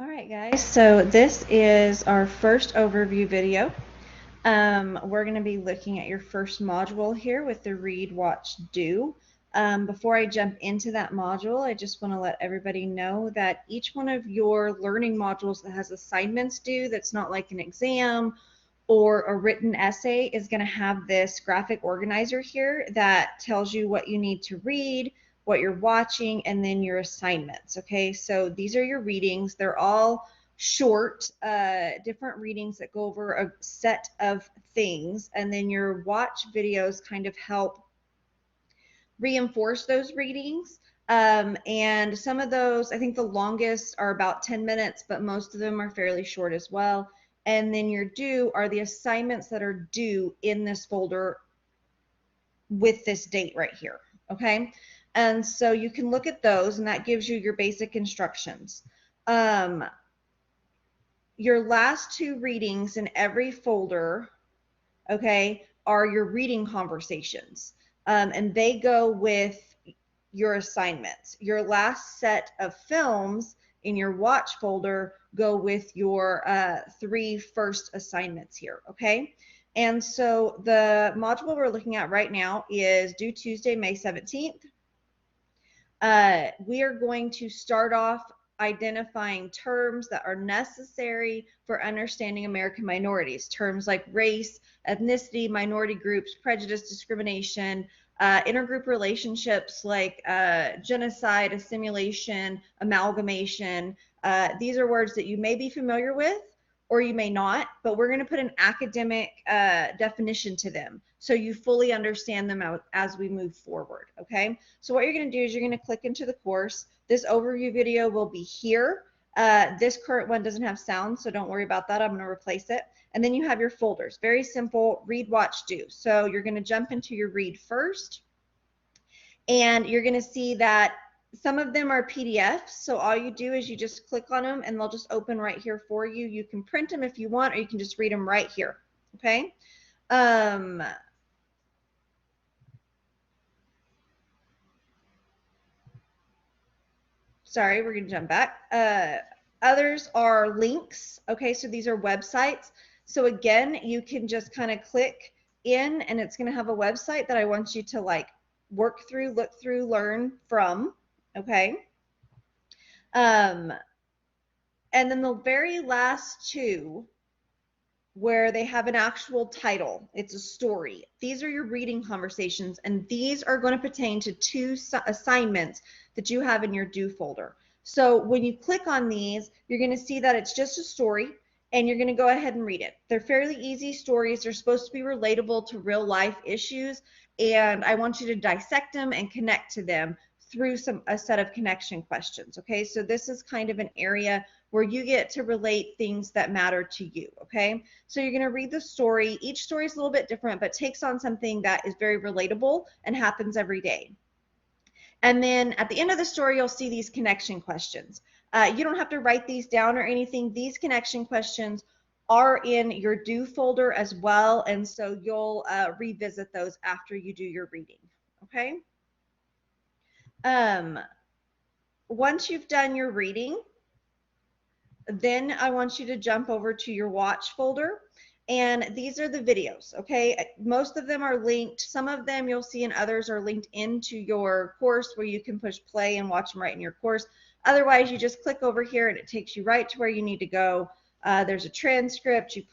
All right, guys, so this is our first overview video. We're going to be looking at your first module here with the Read, Watch, Do. Before I jump into that module, I just want to let everybody know that each one of your learning modules that has assignments due, that's not like an exam or a written essay, is going to have this graphic organizer here that tells you what you need to read, what you're watching, and then your assignments. Okay, so these are your readings. They're all short, different readings that go over a set of things, and then your watch videos kind of help reinforce those readings. And some of those, I think the longest are about 10 minutes, but most of them are fairly short as well. And then your due are the assignments that are due in this folder with this date right here. Okay, and so you can look at those, and that gives you your basic instructions. Your last two readings in every folder, okay, are your reading conversations, and they go with your assignments. Your last set of films in your watch folder go with your three first assignments here, okay? And so the module we're looking at right now is due Tuesday, May 17th. We are going to start off identifying terms that are necessary for understanding American minorities. Terms like race, ethnicity, minority groups, prejudice, discrimination, intergroup relationships like genocide, assimilation, amalgamation. These are words that you may be familiar with or you may not, but we're going to put an academic definition to them so you fully understand them as we move forward, okay? So what you're going to do is you're going to click into the course. This overview video will be here. This current one doesn't have sound, so don't worry about that. I'm going to replace it. And then you have your folders. Very simple, read, watch, do. So you're going to jump into your read first, and you're going to see that some of them are PDFs. So all you do is you just click on them, and they'll just open right here for you. You can print them if you want, or you can just read them right here, okay? Sorry, we're going to jump back. Others are links. Okay, so these are websites. So again, you can just kind of click in, and it's going to have a website that I want you to like work through, look through, learn from. Okay. And then the very last two, where they have an actual title, it's a story. These are your reading conversations, and these are going to pertain to two assignments that you have in your due folder. So when you click on these, you're going to see that it's just a story, and you're going to go ahead and read it. They're fairly easy stories. They're supposed to be relatable to real life issues, and I want you to dissect them and connect to them through a set of connection questions. Okay, so this is kind of an area where you get to relate things that matter to you. Okay, so you're going to read the story. Each story is a little bit different, but takes on something that is very relatable and happens every day. And then at the end of the story, you'll see these connection questions. You don't have to write these down or anything. These connection questions are in your due folder as well, and so you'll revisit those after you do your reading. Okay. Once you've done your reading, then I want you to jump over to your watch folder, and these are the videos. Okay, most of them are linked. Some of them you'll see, and others are linked into your course where you can push play and watch them right in your course. Otherwise, you just click over here and it takes you right to where you need to go. There's a transcript. You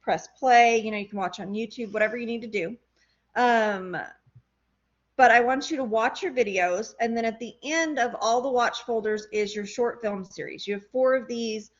press play. You know, you can watch on YouTube, whatever you need to do. But I want you to watch your videos, and then at the end of all the watch folders is your short film series. You have 4 of these.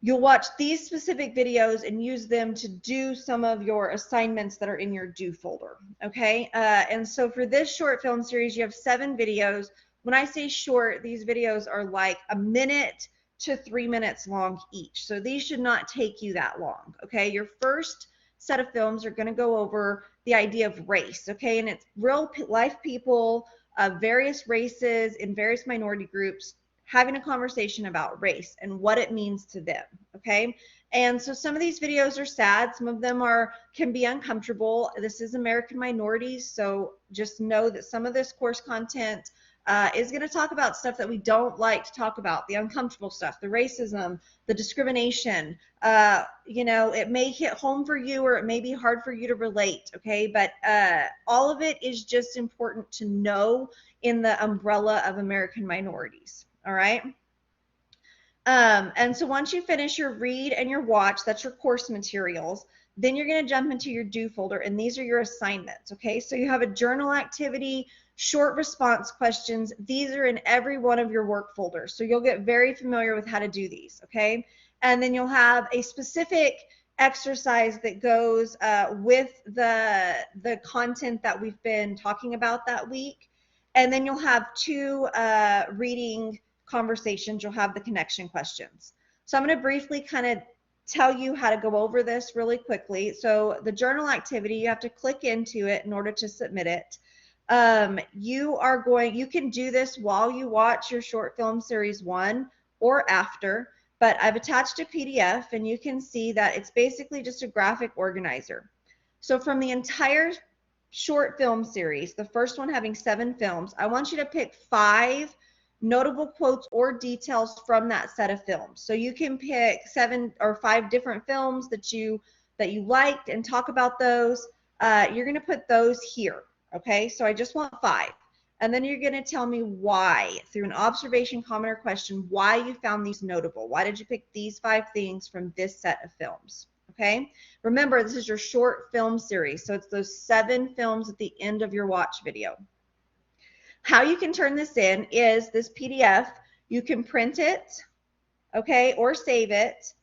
You'll watch these specific videos and use them to do some of your assignments that are in your due folder. Okay, and so for this short film series, you have 7 videos. When I say short, these videos are like a minute to 3 minutes long each. So these should not take you that long. Okay, your first set of films are going to go over the idea of race. Okay, and it's real life people of various races in various minority groups having a conversation about race and what it means to them. Okay, and so some of these videos are sad, some of them can be uncomfortable. This is American minorities, so just know that some of this course content is going to talk about stuff that we don't like to talk about, the uncomfortable stuff, the racism, the discrimination. You know, it may hit home for you or it may be hard for you to relate, okay? But all of it is just important to know in the umbrella of American minorities, all right? And so once you finish your read and your watch, that's your course materials, then you're going to jump into your do folder, and these are your assignments, okay? So you have a journal activity, short response questions. These are in every one of your work folders, so you'll get very familiar with how to do these, okay? And then you'll have a specific exercise that goes with the content that we've been talking about that week. And then you'll have two reading conversations. You'll have the connection questions. So I'm going to briefly kind of tell you how to go over this really quickly. So the journal activity, you have to click into it in order to submit it. You can do this while you watch your short film series 1 or after, but I've attached a PDF and you can see that it's basically just a graphic organizer. So from the entire short film series, the first one having 7 films, I want you to pick 5 notable quotes or details from that set of films. So you can pick 7 or 5 different films that you liked and talk about those. You're going to put those here, okay? So I just want 5. And then you're going to tell me why, through an observation, comment, or question, why you found these notable. Why did you pick these 5 things from this set of films? Okay? Remember, this is your short film series, so it's those 7 films at the end of your watch video. How you can turn this in is this PDF. You can print it, okay, or save it.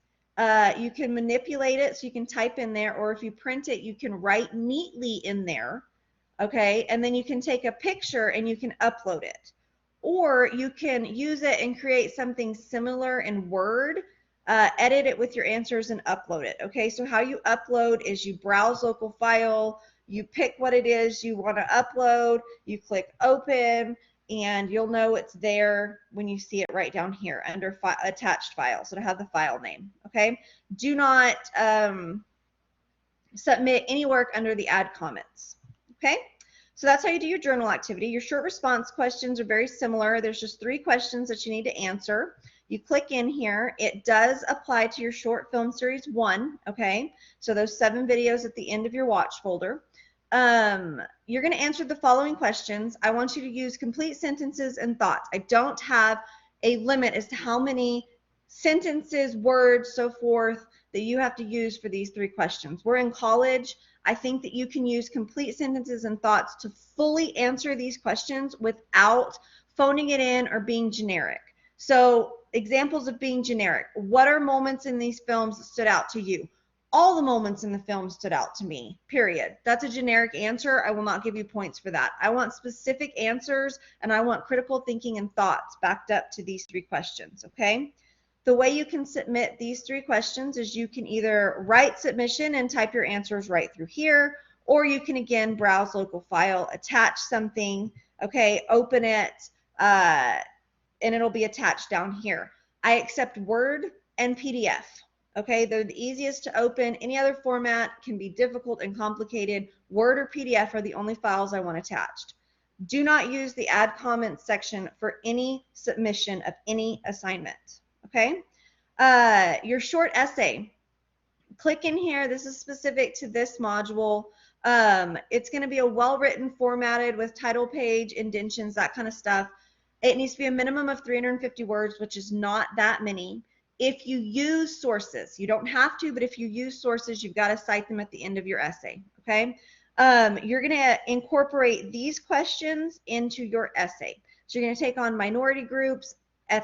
You can manipulate it, so you can type in there, or if you print it, you can write neatly in there, okay, and then you can take a picture and you can upload it. Or you can use it and create something similar in Word, edit it with your answers and upload it, okay? So how you upload is you browse local file, you pick what it is you want to upload, you click open, and you'll know it's there when you see it right down here under attached files. So it'll have the file name, okay? Do not submit any work under the add comments, okay? So that's how you do your journal activity. Your short response questions are very similar. There's just 3 questions that you need to answer. You click in here. It does apply to your short film series 1, okay? So those 7 videos at the end of your watch folder. You're going to answer the following questions. I want you to use complete sentences and thoughts. I don't have a limit as to how many sentences, words, so forth that you have to use for these 3 questions. We're in college. I think that you can use complete sentences and thoughts to fully answer these questions without phoning it in or being generic. So examples of being generic. What are moments in these films that stood out to you? All the moments in the film stood out to me, period. That's a generic answer. I will not give you points for that. I want specific answers, and I want critical thinking and thoughts backed up to these 3 questions, okay? The way you can submit these 3 questions is you can either write submission and type your answers right through here, or you can, again, browse local file, attach something, okay, open it, and it'll be attached down here. I accept Word and PDF. Okay, they're the easiest to open. Any other format can be difficult and complicated. Word or PDF are the only files I want attached. Do not use the add comments section for any submission of any assignment. Okay, your short essay. Click in here. This is specific to this module. It's going to be a well-written, formatted with title page, indentions, that kind of stuff. It needs to be a minimum of 350 words, which is not that many. If you use sources, you don't have to, but if you use sources, you've got to cite them at the end of your essay, okay? You're going to incorporate these questions into your essay. So you're going to take on minority groups,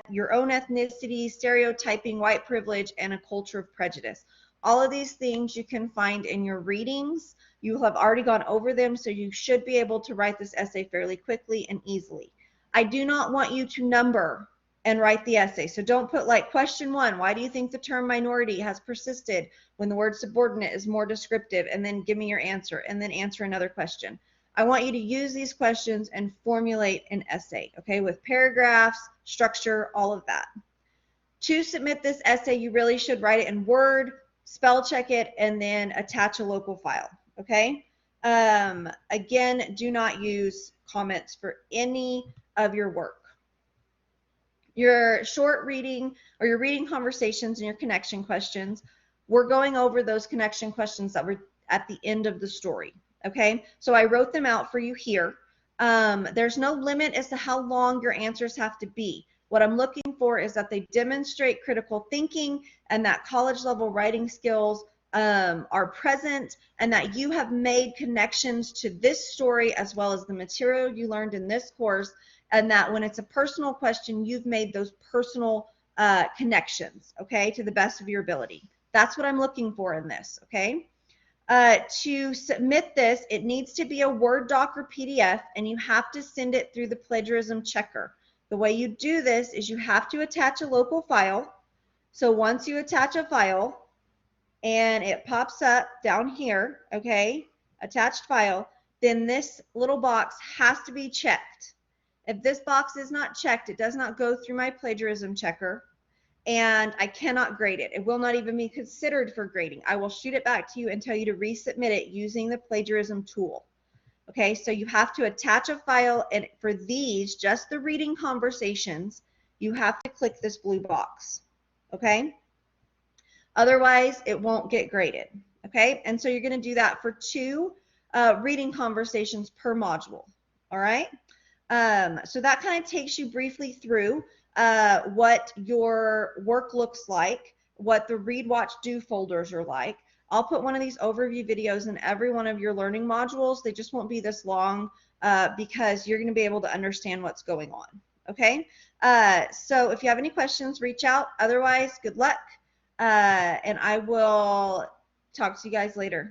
your own ethnicity, stereotyping, white privilege, and a culture of prejudice. All of these things you can find in your readings. You have already gone over them, so you should be able to write this essay fairly quickly and easily. I do not want you to number and write the essay. So don't put like question 1, why do you think the term minority has persisted when the word subordinate is more descriptive, and then give me your answer, and then answer another question. I want you to use these questions and formulate an essay, okay, with paragraphs, structure, all of that. To submit this essay, you really should write it in Word, spell check it, and then attach a local file, okay? Again, do not use comments for any of your work. Your short reading or your reading conversations and your connection questions, we're going over those connection questions that were at the end of the story. Okay, so I wrote them out for you here. There's no limit as to how long your answers have to be. What I'm looking for is that they demonstrate critical thinking and that college level writing skills are present, and that you have made connections to this story as well as the material you learned in this course, and that when it's a personal question, you've made those personal connections, okay, to the best of your ability. That's what I'm looking for in this, okay? To submit this, it needs to be a Word doc or PDF, and you have to send it through the plagiarism checker. The way you do this is you have to attach a local file. So once you attach a file and it pops up down here, okay, attached file, then this little box has to be checked. If this box is not checked, it does not go through my plagiarism checker, and I cannot grade it. It will not even be considered for grading. I will shoot it back to you and tell you to resubmit it using the plagiarism tool. Okay, so you have to attach a file, and for these, just the reading conversations, you have to click this blue box. Okay, otherwise it won't get graded. Okay, and so you're going to do that for 2 reading conversations per module. All right, so that kind of takes you briefly through what your work looks like, what the read, watch, do folders are like. I'll put one of these overview videos in every one of your learning modules. They just won't be this long because you're going to be able to understand what's going on. Okay, so if you have any questions, reach out. Otherwise, good luck, and I will talk to you guys later.